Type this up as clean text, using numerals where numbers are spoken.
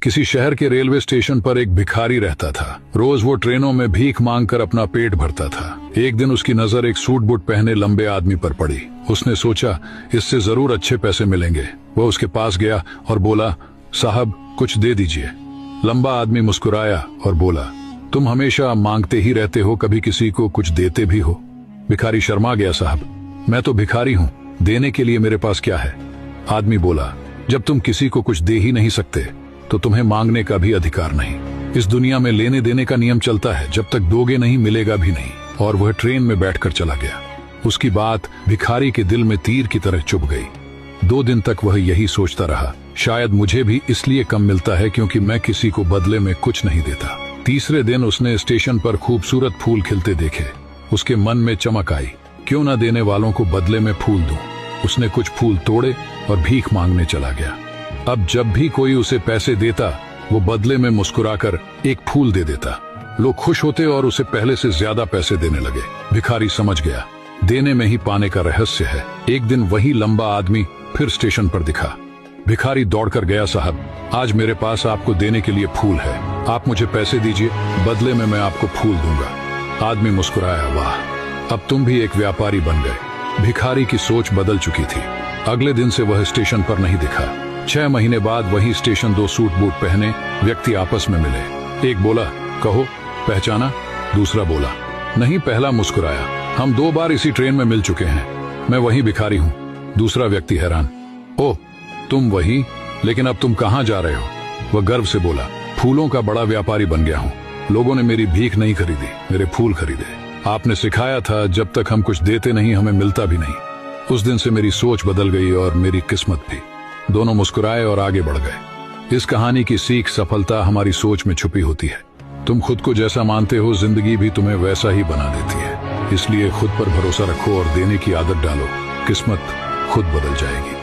किसी शहर के रेलवे स्टेशन पर एक भिखारी रहता था। रोज वो ट्रेनों में भीख मांगकर अपना पेट भरता था। एक दिन उसकी नजर एक सूट बूट पहने लंबे आदमी पर पड़ी। उसने सोचा इससे जरूर अच्छे पैसे मिलेंगे। वह उसके पास गया और बोला, साहब कुछ दे दीजिए। लंबा आदमी मुस्कुराया और बोला, तुम हमेशा मांगते ही रहते हो, कभी किसी को कुछ देते भी हो? भिखारी शर्मा गया, साहब मैं तो भिखारी हूँ, देने के लिए मेरे पास क्या है? आदमी बोला, जब तुम किसी को कुछ दे ही नहीं सकते तो तुम्हें मांगने का भी अधिकार नहीं। इस दुनिया में लेने देने का नियम चलता है, जब तक दोगे नहीं मिलेगा भी नहीं। और वह ट्रेन में बैठकर चला गया। उसकी बात भिखारी के दिल में तीर की तरह चुभ गई। 2 दिन तक वह यही सोचता रहा, शायद मुझे भी इसलिए कम मिलता है क्योंकि मैं किसी को बदले में कुछ नहीं देता। तीसरे दिन उसने स्टेशन पर खूबसूरत फूल खिलते देखे। उसके मन में चमक आई, क्यों न देने वालों को बदले में फूल दूं। उसने कुछ फूल तोड़े और भीख मांगने चला गया। अब जब भी कोई उसे पैसे देता वो बदले में मुस्कुराकर एक फूल दे देता। लोग खुश होते और उसे पहले से ज्यादा पैसे देने लगे। भिखारी समझ गया, देने में ही पाने का रहस्य है। एक दिन वही लंबा आदमी फिर स्टेशन पर दिखा। भिखारी दौड़कर गया, साहब आज मेरे पास आपको देने के लिए फूल है, आप मुझे पैसे दीजिए, बदले में मैं आपको फूल दूंगा। आदमी मुस्कुराया, वाह अब तुम भी एक व्यापारी बन गए। भिखारी की सोच बदल चुकी थी। अगले दिन से वह स्टेशन पर नहीं दिखा। 6 महीने बाद वही स्टेशन 2 सूट बूट पहने व्यक्ति आपस में मिले। एक बोला, कहो पहचाना? दूसरा बोला, नहीं। पहला मुस्कुराया, हम 2 बार इसी ट्रेन में मिल चुके हैं, मैं वही भिखारी हूँ। दूसरा व्यक्ति हैरान, ओह तुम वही, लेकिन अब तुम कहाँ जा रहे हो? वह गर्व से बोला, फूलों का बड़ा व्यापारी बन गया हूँ। लोगों ने मेरी भीख नहीं खरीदी, मेरे फूल खरीदे। आपने सिखाया था जब तक हम कुछ देते नहीं हमें मिलता भी नहीं। उस दिन से मेरी सोच बदल गई और मेरी किस्मत भी। दोनों मुस्कुराए और आगे बढ़ गए। इस कहानी की सीख, सफलता हमारी सोच में छुपी होती है। तुम खुद को जैसा मानते हो जिंदगी भी तुम्हें वैसा ही बना देती है। इसलिए खुद पर भरोसा रखो और देने की आदत डालो, किस्मत खुद बदल जाएगी।